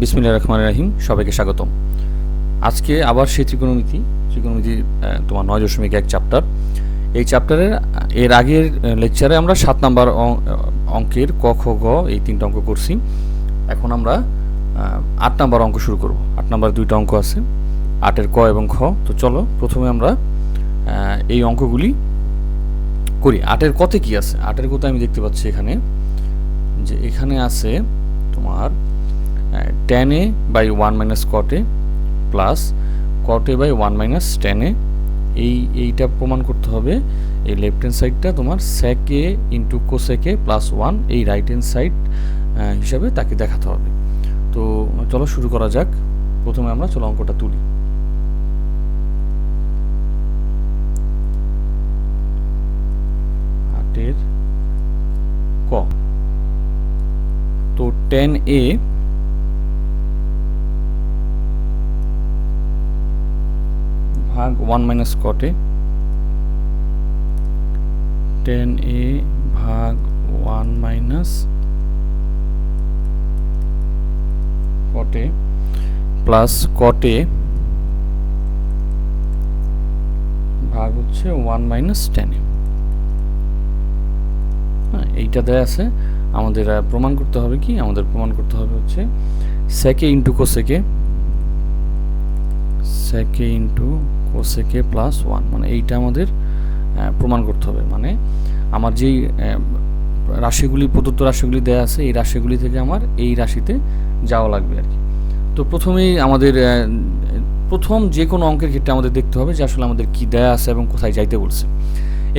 বিসমিল্লাহির রহমানির রহিম। সবাইকে স্বাগতম। আজকে আবার সেই ত্রিকোণমিতি তোমার 9.1 চ্যাপ্টার। এই চ্যাপ্টারের এর আগের লেকচারে আমরা 7 নাম্বার অঙ্কের ক খ গ এই 3টা অঙ্ক করছি। এখন আমরা 8 নাম্বার অঙ্ক শুরু করব। 8 নাম্বার 2টা অঙ্ক আছে, 8-এর ক এবং খ। তো চলো প্রথমে আমরা এই অঙ্কগুলি করি। 8-এর কতে কি আছে? 8-এর কতে আমি দেখতে পাচ্ছি এখানে যে এখানে আছে তোমার tan a by 1 minus cot a plus cot a by 1 minus tan a। এইটা প্রমাণ করতে হবে। এই লেফট হ্যান্ড সাইডটা তোমার sec a into cosec a plus 1 এই রাইট হ্যান্ড সাইড হিসাবে তাকে দেখাতে হবে। তো চলো শুরু করা যাক। প্রথমে আমরা চলো অঙ্কটা তুলি। আটের ক। তো tan a भाग 1 minus cot a, tan a भाग 1 minus cot a plus cot a भाग হচ্ছে 1 माइनस tan a। এইটা দেয়া আছে। আমাদের প্রমাণ করতে হবে কি? আমাদের প্রমাণ করতে হবে হচ্ছে sec a into cosec a, sec a into cosec a plus 1, মানে এইটা আমাদের প্রমাণ করতে হবে। মানে আমার যেই রাশিগুলি প্রদত্ত রাশিগুলি দেয়া আছে এই রাশিগুলি থেকে আমার এই রাশিতে যাওয়া লাগবে আর কি। তো প্রথমেই আমাদের প্রথম যে কোনো অঙ্কের ক্ষেত্রে আমাদের দেখতে হবে যে আসলে আমাদের কি দেয়া আছে এবং কোথায় যাইতে বলছে।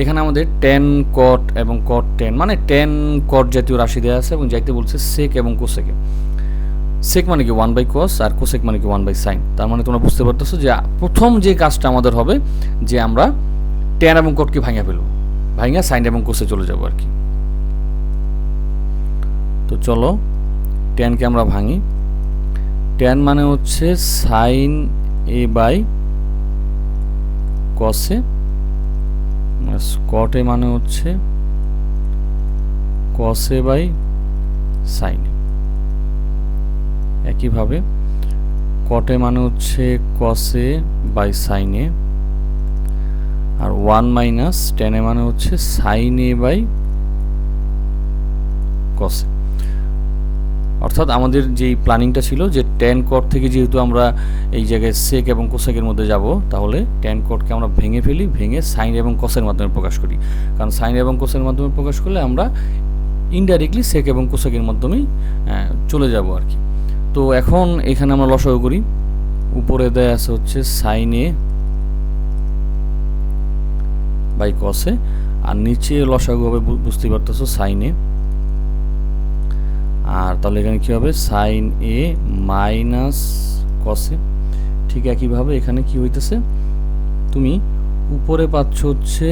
এখানে আমাদের tan cot এবং cot tan মানে tan cot জাতীয় রাশি দেয়া আছে এবং যাইতে বলছে sec এবং cosec এ। sec মানে কি 1 বাই cos আর cosec মানে কি 1 বাই sin। তার মানে তোমরা বুঝতে পারতেছো যে প্রথম যে কাজটা আমাদের হবে যে আমরা tan এবং cot কে ভাঙা ফেলবো, ভাঙা sin এবং cos এ চলে যাব আর কি। তো চলো tan কে আমরা ভাঙি। tan মানে হচ্ছে sin a by cos a, cot a মানে হচ্ছে cos a by sin a। একইভাবে cot a মানে হচ্ছে cos a by sin a, আর 1 মাইনাস tan a মানে হচ্ছে sin a by cos a। অর্থাৎ আমাদের যেই প্ল্যানিংটা ছিল যে tan cot থেকে যেহেতু আমরা এই জায়গায় sec এবং cosec এর মধ্যে যাব, তাহলে tan cot কে আমরা ভেঙে ফেলি, ভেঙে sin এবং cos এর মাধ্যমে প্রকাশ করি। কারণ sin এবং cos এর মাধ্যমে প্রকাশ করলে আমরা ইনডাইরেক্টলি sec এবং cosec এর মাধ্যমেই চলে যাব আর কি। তো এখন এখানে আমরা লসাগু করি। উপরে দেয়া আছে হচ্ছে sin a by cos a, আর নিচে লসাগু হবে বুঝতে পারতেছো sin a। আর তাহলে এখানে কি হবে sin a minus cos a। ঠিক একইভাবে এখানে কি হইতেছে, তুমি উপরে পাচ্ছ হচ্ছে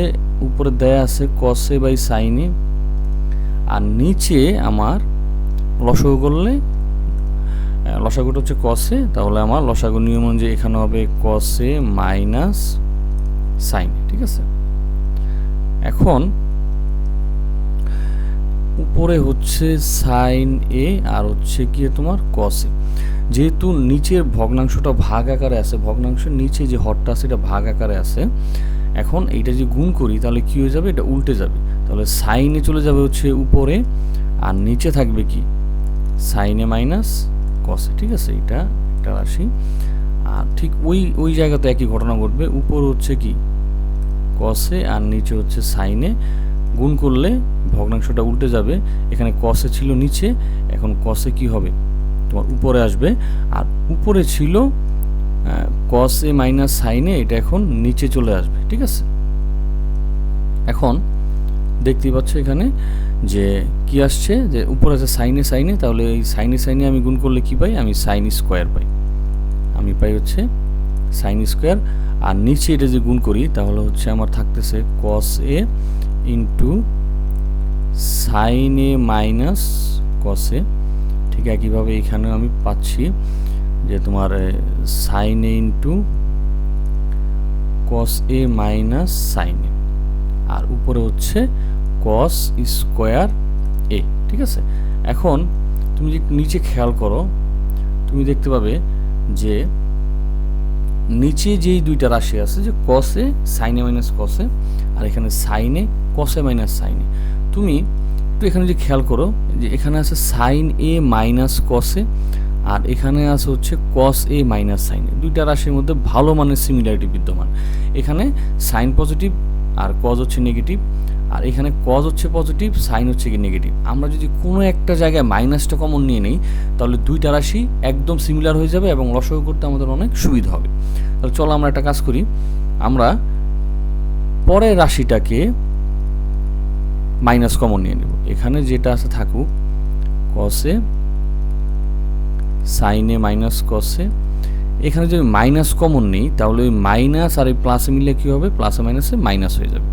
উপরে দেয়া আছে cos a by sin a, আর নিচে আমার লসাগু করলে লসাগুটা হচ্ছে cos a, তাহলে আমার লসাগু নিয়ম অনুযায়ী এখানে হবে cos a minus sin a। ঠিক আছে। এখন উপরে হচ্ছে sin a আর হচ্ছে কি তোমার cos a। যেহেতু নিচের ভগ্নাংশটা ভাগ আকারে আছে, ভগ্নাংশের নিচে যে হরটা আছে এটা ভাগ আকারে আছে, এখন এইটা যে গুণ করি তাহলে কি হয়ে যাবে, এটা উল্টে যাবে। তাহলে sin a চলে যাবে হচ্ছে উপরে, আর নিচে থাকবে কি sin a minus cos a। ঠিক আছে, এটা একটা রাশি। আর ঠিক ওই জায়গাতে একই ঘটনা ঘটবে। উপর হচ্ছে কি cos a আর নিচে হচ্ছে sin a, গুণ করলে ভগ্নাংশটা উল্টে যাবে। এখানে cos a ছিল নিচে, এখন cos a কি হবে তোমার উপরে আসবে, আর উপরে ছিল cos a minus sin a, এটা এখন নিচে চলে আসবে। ঠিক আছে। এখন দেখতেই পাচ্ছ এখানে যে কি আসছে, যে উপরে আছে sin a, তাহলে এই sin a আমি গুণ করলে কি পাই, আমি sin স্কোয়ার পাই। আমি পাই হচ্ছে sin স্কোয়ার, আর নিচে এটা যে গুণ করি তাহলে হচ্ছে আমার থাকতেছে cos a into sin a minus cos a। ঠিক একইভাবে এখানেও আমি পাচ্ছি যে তোমার sin a into cos a minus sin a, আর উপরে হচ্ছে cos স্কোয়ার a। ঠিক আছে। এখন তুমি যদি নিচে খেয়াল করো তুমি দেখতে পাবে যে নিচে যেই দুইটা রাশি আছে যে কসে সাইনে মাইনাস কসে, আর এখানে সাইনে কসে মাইনাস সাইনে। তুমি একটু এখানে যে খেয়াল করো যে এখানে আছে সাইন এ মাইনাস কসে, আর এখানে আছে হচ্ছে কস এ মাইনাস সাইনে। দুইটা রাশির মধ্যে ভালো মানের সিমিলারিটি বিদ্যমান। এখানে সাইন পজিটিভ আর কজ হচ্ছে নেগেটিভ, আর এখানে কজ হচ্ছে পজিটিভ, সাইন হচ্ছে কি নেগেটিভ। আমরা যদি কোনো একটা জায়গায় মাইনাসটা কমন নিয়ে নিই তাহলে দুইটা রাশি একদম সিমিলার হয়ে যাবে এবং লসাগু করতে আমাদের অনেক সুবিধা হবে। তাহলে চলো আমরা একটা কাজ করি, আমরা পরের রাশিটাকে মাইনাস কমন নিয়ে নেব। এখানে যেটা আছে থাকুক কসে সাইনে মাইনাস কসে, এখানে যদি মাইনাস কমন নেই তাহলে ওই মাইনাস আর এই প্লাসে মিলে কী হবে, প্লাসে মাইনাসে মাইনাস হয়ে যাবে।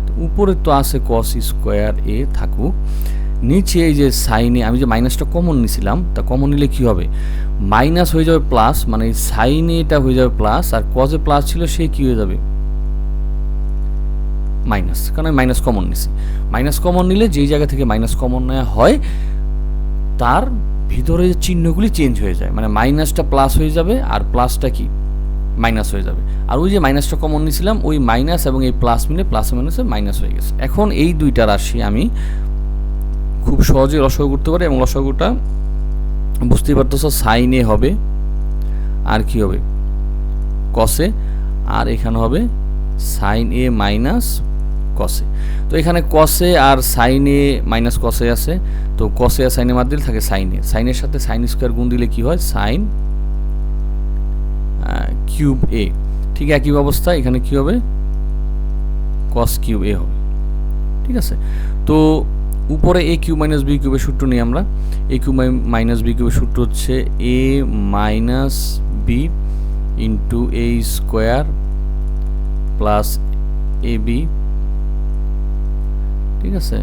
তো উপরে তো আছে কস স্কোয়ার এ থাকুক, নিচে এই যে সাইনে আমি যে মাইনাসটা কমন নিয়েছিলাম তা কমন নিলে কী হবে, মাইনাস হয়ে যাবে প্লাস, মানে সাইনে এটা হয়ে যাবে প্লাস, আর কজে প্লাস ছিল সে কী হয়ে যাবে মাইনাস, কারণ আমি মাইনাস কমন নিছি। মাইনাস কমন নিলে যেই জায়গা থেকে মাইনাস কমন নেওয়া হয় তার ভিতরে চিহ্নগুলি চেঞ্জ হয়ে যায়, মানে মাইনাসটা প্লাস হয়ে যাবে আর প্লাসটা কি মাইনাস হয়ে যাবে। আর ওই যে মাইনাসটা কমন নিয়েছিলাম ওই মাইনাস এবং এই প্লাস মিলে প্লাসে মাইনাসে মাইনাস হয়ে গেছে। এখন এই দুইটা রাশি আমি খুব সহজে লসাগু করতে পারি, এবং লসাগুটা বুঝতেই পারতেছো সাইনে হবে আর কি হবে কসে, আর এখানে হবে সাইন এ মাইনাস কসে। তো এখানে কসে আর সাইনে মাইনাস কসে আছে, তো কসে আর সাইনে মার দিলে থাকে সাইনে, সাইনের সাথে সাইন স্কোয়ার গুণ দিলে কি হয় সাইন কিউব এ। ঠিক একই অবস্থা এখানে কি হবে কস কিউব এ হবে। ঠিক আছে, তো উপরে এ কিউব মাইনাস বি কিউবের সূত্র নিই আমরা। এ কিউব মাইনাস বি কিউবের সূত্র হচ্ছে এ minus B into A square plus A B, ঠিক আছে,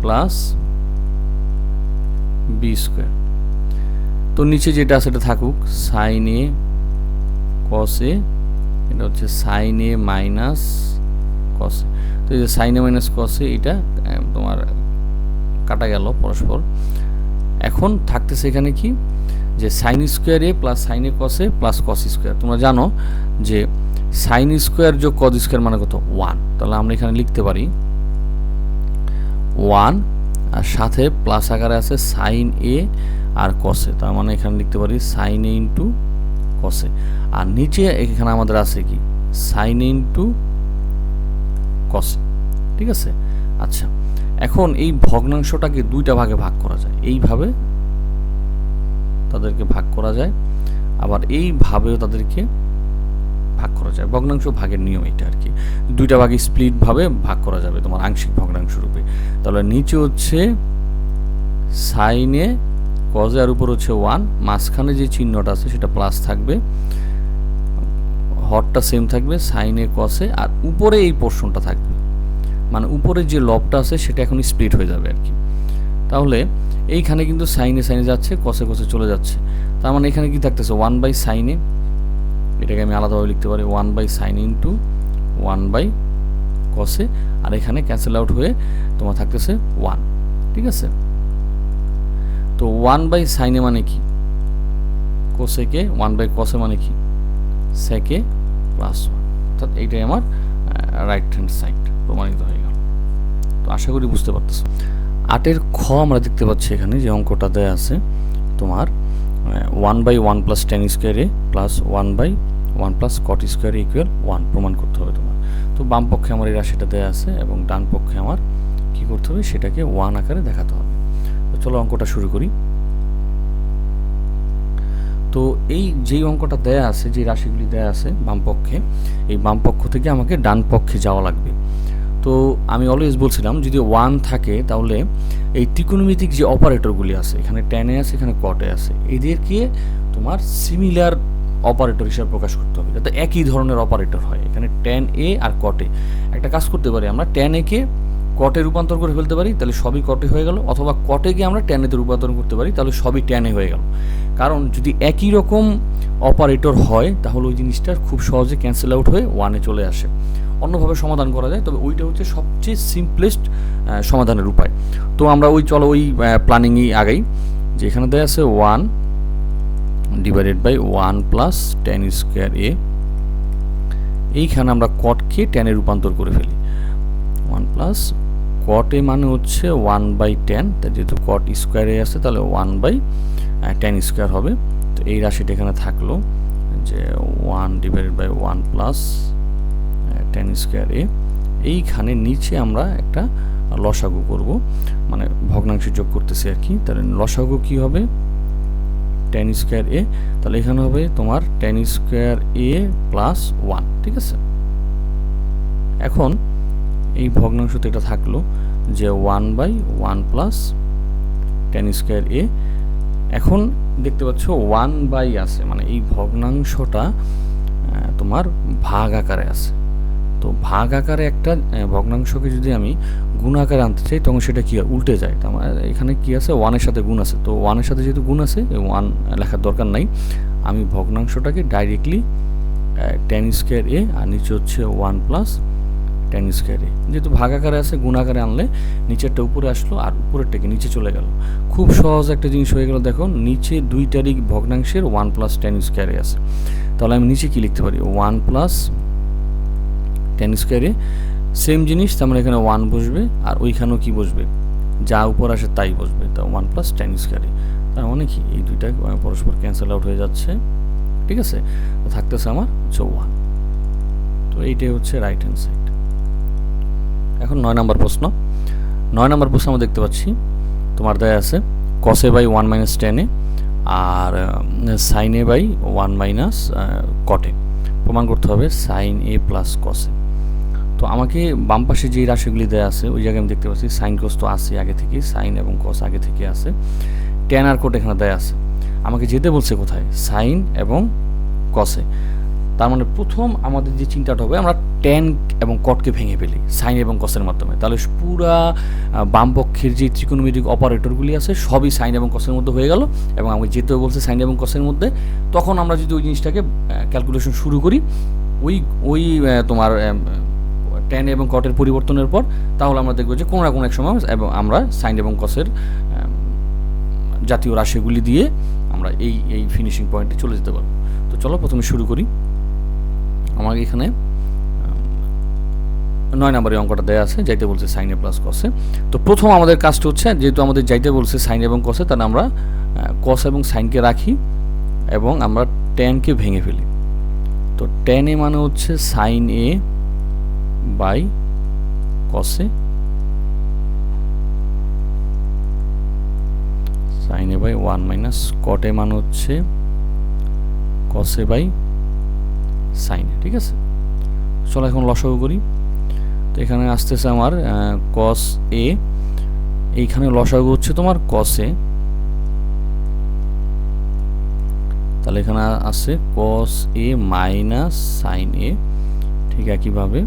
প্লাস বি স্কোয়ার। তো নিচে যেটা আছে সেটা থাকুক সাইন এ কস এ, এটা হচ্ছে সাইন এ মাইনাস কস এ। তো এই যে সাইন এ মাইনাস কস এ এটা তোমার কাটা গেল পরস্পর। এখন থাকতেছে এখানে কি যে sine square A plus sign A cos A plus cos square. তোমরা জানো যে সাইন স্কোয়ার যোগ কস স্কোয়ার মানে কত 1, তাহলে আমরা এখানে লিখতে পারি 1 আর সাথে প্লাস আকারে আছে সাইন এ আর কসে, তার মানে এখানে লিখতে পারি সাইন এ ইন্টু কসে, আর নিচে এখানে আমাদের আছে কি সাইন এ ইন্টু কসে। ঠিক আছে, আচ্ছা এখন এই ভগ্নাংশটাকে দুইটা ভাগে ভাগ করা যায়, এইভাবে তাদেরকে ভাগ করা যায়, আবার এইভাবেও তাদেরকে ভাগ করা যায়। ভগ্নাংশ ভাগের নিয়ম এটা আর কি, দুইটা ভাগে স্প্লিট ভাবে ভাগ করা যাবে তোমার আংশিক ভগ্নাংশ রূপে। তাহলে নিচে হচ্ছে সাইনে কজে আর উপর হচ্ছে 1, মাঝখানে যে চিহ্নটা আছে সেটা প্লাস থাকবে, হরটা সেম থাকবে সাইনে কসে, আর উপরে এই পোর্শনটা থাকবে, মানে উপরে যে লবটা আছে সেটা এখন স্প্লিট হয়ে যাবে আর কি। তাহলে এইখানে কিন্তু সাইনে সাইনে যাচ্ছে, কসে কসে চলে যাচ্ছে, তার মানে এখানে কি থাকতেছে 1 বাই সাইনে, এটাকে আমি আলাদাভাবে লিখতে পারি 1 বাই সাইন ইন্টু 1 বাই কসে, আর এখানে ক্যান্সেল আউট হয়ে তোমার থাকতেছে 1। ঠিক আছে, তো 1 বাই সাইনে মানে কি কোসেকে, 1 বাই কসে মানে কি সেকে প্লাস 1, অর্থাৎ এইটাই আমার রাইট হ্যান্ড সাইড প্রমাণিত হয়ে গেল। তো আশা করি বুঝতে পারতেছো। 8-এর খ আমরা দেখতে পাচ্ছি এখানে যে অঙ্কটা দেয়া আছে তোমার 1 by 1 plus tan square A plus 1 by 1 plus cot square equal 1 প্রমাণ করতে হবে তোমার। তো বাম পক্ষে আমার এই রাশিটা দেওয়া আছে এবং ডান পক্ষে আমার কি করতে হবে সেটাকে 1 আকারে দেখাতে হবে। তো চলো অঙ্কটা শুরু করি। তো এই যেই অঙ্কটা দেয়া আছে, যে রাশিগুলি দেয়া আছে বাম পক্ষে, এই বাম পক্ষ থেকে আমাকে ডান পক্ষে যাওয়া লাগবে। তো আমি অলওয়েজ বলছিলাম যদি 1 থাকে তাহলে এই ত্রিকোণমিতিক যে অপারেটরগুলি আছে, এখানে ট্যানে আছে এখানে কটে আছে, এদেরকে তোমার সিমিলার অপারেটর হিসাবে প্রকাশ করতে হবে যাতে একই ধরনের অপারেটর হয়। এখানে ট্যান এ আর কটে, একটা কাজ করতে পারি আমরা ট্যান এ কে কটে রূপান্তর করে ফেলতে পারি, তাহলে সবই কটে হয়ে গেল, অথবা কটেকে আমরা ট্যানেতে রূপান্তর করতে পারি, তাহলে সবই ট্যানে হয়ে গেল। কারণ যদি একই রকম অপারেটর হয় তাহলে ওই জিনিসটা খুব সহজে ক্যান্সেল আউট হয়ে 1-এ চলে আসে। অন্যভাবে সমাধান করা যায়, তবে ওইটা হচ্ছে সবচেয়ে সিম্পলেস্ট সমাধানের উপায়। তো আমরা চলো ওই প্ল্যানিংই আগাই। যে এখানে দেওয়া আছে 1 divided by 1 plus tan square A. এইখানে আমরা কটকে ট্যানে রূপান্তর করে ফেলি। 1 প্লাস কট এ মানে হচ্ছে 1/10, তাই যেহেতু কট স্কোয়ারে আছে তাহলে 1/tan স্কোয়ার হবে। তো এই রাশিটা এখানে থাকলো যে 1 divided by 1 plus tan square A. এইখানে নিচে আমরা একটা লসাগু করব, মানে ভগ্নাংশ যোগ করতেছি আর কি। তাহলে লসাগু কি হবে, tan স্কোয়ার এ। তাহলে এখানে হবে তোমার tan স্কোয়ার এ প্লাস 1, ঠিক আছে। এখন এই ভগ্নাংশতে এটা থাকলো যে 1/1 প্লাস tan স্কোয়ার এ। এখন দেখতে পাচ্ছ 1 আছে, মানে এই ভগ্নাংশটা তোমার ভাগ আকারে আছে। তো ভাগ আকারে একটা ভগ্নাংশকে যদি আমি গুণ আকারে আনতে চাই তখন সেটা কি উল্টে যায়। তো আমার এখানে কি আছে, 1-এর সাথে গুণ আছে। তো 1-এর সাথে যেহেতু গুণ আছে 1 লেখার দরকার নাই, আমি ভগ্নাংশটাকে ডাইরেক্টলি tan স্কোয়ার এ আর নিচে হচ্ছে 1 প্লাস tan স্কোয়ার এ। যেহেতু ভাগ আকারে আছে, গুণ আকারে আনলে নিচেরটা উপরে আসলো আর উপরেরটাকে নিচে চলে গেল। খুব সহজ একটা জিনিস হয়ে গেল। দেখো নিচে দুইটারই ভগ্নাংশের 1 প্লাস tan স্কোয়ার এ আছে। তাহলে আমি নিচে কি লিখতে পারি, 1 প্লাস tan স্কোয়ার এ। সেম জিনিস, তার মানে এখানে 1 বসবে আর ওইখানেও কি বসবে, যা উপর আসে তাই বসবে। তো 1 প্লাস tan স্কোয়ার এ। তার মানে কি এই দুইটা পরস্পর ক্যান্সেল আউট হয়ে যাচ্ছে, ঠিক আছে। তো থাকতেছে আমার 1। তো এইটাই হচ্ছে রাইট হ্যান্ড সাইড। এখন 9 নম্বর প্রশ্ন। 9 নম্বর প্রশ্ন আমরা দেখতে পাচ্ছি তোমার দেয়া আছে cos a by 1 minus tan a আর sin a by 1 minus cot a। প্রমাণ করতে হবে sin a plus cos a। তো আমাকে বাম পাশে যেই রাশিগুলি দেওয়া আছে ওই জায়গায় আমি দেখতে পাচ্ছি sin cos তো আছে আগে থেকে, sin এবং cos আগে থেকে আছে, tan আর cot এখানে দেওয়া আছে। আমাকে যেতে বলছে কোথায়, sin এবং cos এ। তার মানে প্রথম আমাদের যে চিন্তাটা হবে, আমরা tan এবং cotকে ভেঙে ফেলি sin এবং cos এর মাধ্যমে। তাহলে পুরা বাম পক্ষের যে ত্রিকোণমিতিক অপারেটরগুলি আছে সবই sin এবং cos এর মধ্যে হয়ে গেল, এবং আমাকে যেতেও বলছে sin এবং cos এর মধ্যে। তখন আমরা যদি ওই জিনিসটাকে ক্যালকুলেশন শুরু করি ওই তোমার tan এবং cot এর পরিবর্তনের পর, তাহলে আমরা দেখব যে কোনো না কোনো এক সময় এবং আমরা sin এবং cos এর জাতীয় রাশিগুলি দিয়ে আমরা এই ফিনিশিং পয়েন্টে চলে যেতে পারবো। তো চলো প্রথমে শুরু করি। আমার এখানে 9 নম্বরের অঙ্কটা দেওয়া আছে, যাইতে বলছে sin a plus cos a। তো প্রথম আমাদের কাজটা হচ্ছে, যেহেতু আমাদের যাইতে বলছে sin এবং cos a, তাহলে আমরা cos এবং sin কে রাখি এবং আমরা tan কে ভেঙে ফেলি। তো tan a মানে হচ্ছে sin a by cos a, sin a by 1 minus cot a মানে হচ্ছে cos a by sin a, ঠিক আছে। চলো এখন লসাগু করি। তো এখানে আসতেছে আমার cos a, এইখানে লসাগু হচ্ছে তোমার cos a। তাহলে এখানে আছে cos a minus sin a। ঠিক একইভাবে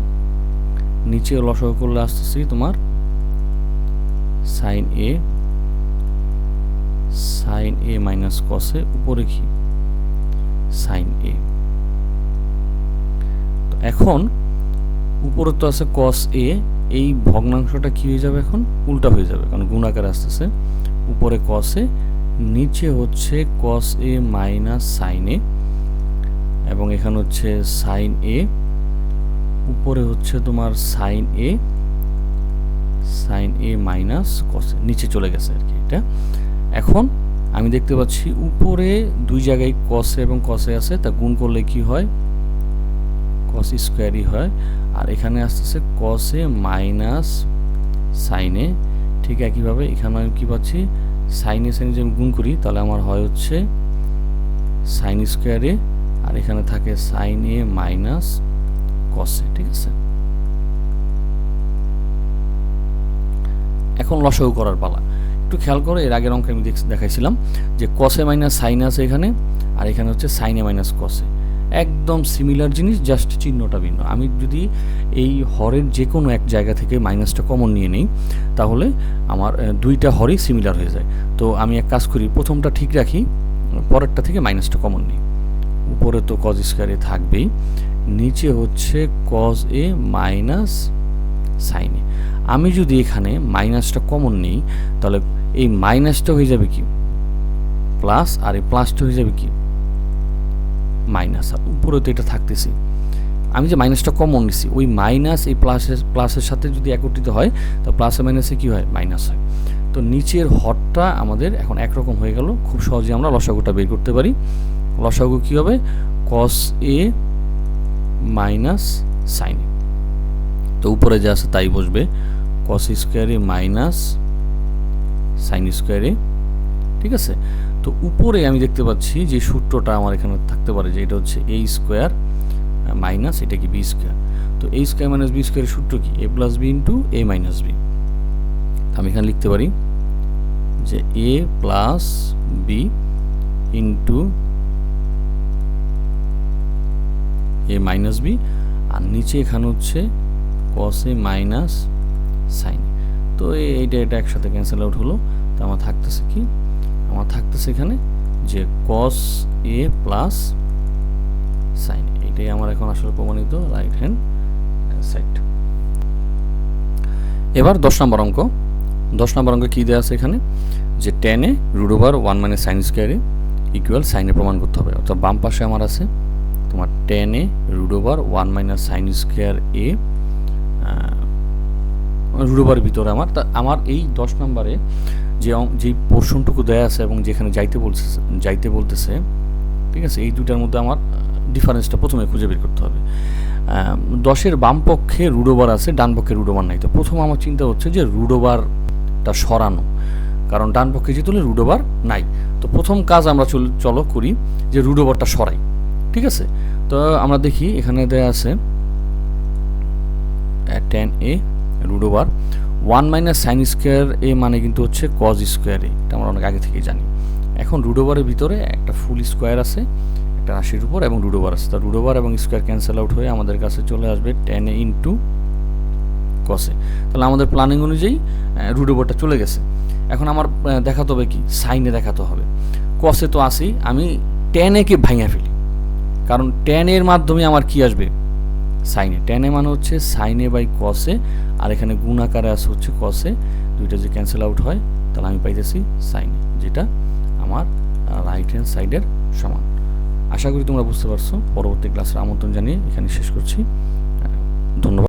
নিচে লসাগু করলে আসতেছি তোমার sin a minus cos a, উপরে কি sin a। তো এখন উপরে তো আছে cos a, এই ভগ্নাংশটা কি হয়ে যাবে, এখন উল্টা হয়ে যাবে, কারণ গুণ আকারে আসতেছে। উপরে cos a, নিচে হচ্ছে cos a minus sin a, এবং এখানে হচ্ছে sin a, উপরে হচ্ছে তোমার sin a minus cos a, নিচে চলে গেছে আর কি এটা। এখন আমি দেখতে পাচ্ছি উপরে দুই জায়গায় cos a এবং cos a আছে, তা গুণ করলে কি হয়, cos স্কোয়ারই হয়। আর এখানে আসতেছে cos a minus sin a। ঠিক একইভাবে এখানে আমি কি পাচ্ছি, sin a sin যদি আমি গুণ করি তাহলে আমার হয় হচ্ছে sin স্কোয়ার a, আর এখানে থাকে sin a minus cos a, ঠিক আছে। এখন লসাগু করার পালা। একটু খেয়াল করো, এর আগের অঙ্কে আমি দেখাইছিলাম যে cos a মাইনাস sin আছে এখানে, আর এখানে হচ্ছে sin a minus cos a। একদম সিমিলার জিনিস, জাস্ট চিহ্নটা ভিন্ন। আমি যদি এই হরের যে কোনো এক জায়গা থেকে মাইনাসটা কমন নিয়ে নিই তাহলে আমার দুইটা হরই সিমিলার হয়ে যায়। তো আমি এক কাজ করি, প্রথমটা ঠিক রাখি, পরেরটা থেকে মাইনাসটা কমন নিই। উপরে তো cos স্কয়ার a থাকবেই, নিচে হচ্ছে cos a minus sin a। আমি যদি এখানে মাইনাসটা কমন নিই তাহলে এই মাইনাসটা হয়ে যাবে কি প্লাস, আর এই প্লাসটা হয়ে যাবে কি মাইনাস, আর উপরে তো এটা থাকতেছি। আমি যে মাইনাসটা কমন নিছি, ওই মাইনাস এই প্লাসের সাথে যদি একত্রিত হয় তো প্লাসে মাইনাসে কী হয়, মাইনাস হয়। তো নিচের হরটা আমাদের এখন একরকম হয়ে গেল, খুব সহজে আমরা লসাগুটা বের করতে পারি। লসাগু কী হবে, কস এ মাইনাস সাইন এ। তো উপরে যা আছে তাই বসবে, কস স্কোয়ারে মাইনাস সাইন স্কোয়ারে, ঠিক আছে। তো উপরে আমি দেখতে পাচ্ছি যে সূত্রটা আমার এখানে থাকতে পারে, যে এটা হচ্ছে এ স্কোয়ার মাইনাস এটা কি বি স্কোয়ার। তো এ স্কোয়ার মাইনাস বি স্কোয়ারের সূত্র কি, এ প্লাস বি ইন্টু এ মাইনাস বি। আমি এখানে লিখতে পারি যে এ প্লাস বি ইন্টু এ মাইনাস বি, আর নিচে এখানে হচ্ছে কস এ মাইনাস সাইন। তো এইটা একসাথে ক্যান্সেল আউট হলো। তো আমার থাকতেছে কি, আমার থাকতেছে এখানে যে কস এ প্লাস সাইন। এইটাই আমার এখন আসলে প্রমাণিত রাইট হ্যান্ড সাইড। এবার 10 নম্বর অঙ্ক। 10 নম্বর অঙ্ক কী দেওয়া আছে এখানে, যে tan এ √1 মাইনাস সাইন স্কোয়ারে ইকুয়াল সাইনে প্রমাণ করতে হবে। অর্থাৎ বাম পাশে আমার আছে তোমার tan এ √1 মাইনাস সাইন স্কোয়ার এ, √এর ভিতরে আমার এই 10 নম্বরে যে পোর্শনটুকু দেয়া আছে এবং যেখানে যাইতে বলতেছে, ঠিক আছে, এই দুটার মধ্যে আমার ডিফারেন্সটা প্রথমে খুঁজে বের করতে হবে। 10-এর বাম পক্ষে √ওভার আছে, ডান পক্ষে √ওভার নাই। তো প্রথম আমার চিন্তা হচ্ছে যে √ওভারটা সরানো, কারণ ডান পক্ষে যেহেতু √ওভার নাই। তো প্রথম কাজ আমরা চলো করি যে √ওভারটা সরাই, ঠিক আছে। তো আমরা দেখি এখানে দেয়া আছে tan এ √1 মাইনাস সাইন স্কোয়ার এ মানে কিন্তু হচ্ছে কজ স্কোয়ার এ, এটা আমরা অনেক আগে থেকেই জানি। এখন √ওভারের ভিতরে একটা ফুল স্কোয়ার আছে, একটা রাশির উপর, এবং √ওভার আছে। তো √ওভার এবং স্কোয়ার ক্যান্সেল আউট হয়ে আমাদের কাছে চলে আসবে tan এ ইন্টু কসে। তাহলে আমাদের প্ল্যানিং অনুযায়ী √ওভারটা চলে গেছে। এখন আমার দেখাতে হবে কি, সাইনে দেখাতে হবে। কসে তো আসি, আমি tan একে ভাঙা ফেলি, কারণ tan এর মাধ্যমে আমার কি আসবে, সাইনে। tan এ মানে হচ্ছে সাইনে বাই কসে, আর এখানে গুণ আকারে আছে হচ্ছে কসে। দুইটা যে ক্যান্সেল আউট হয় তাহলে আমি পাইতেছি সাইনে, যেটা আমার রাইট হ্যান্ড সাইডের সমান। আশা করি তোমরা বুঝতে পারছো। পরবর্তী ক্লাসের আমন্ত্রণ জানিয়ে এখানে শেষ করছি। ধন্যবাদ।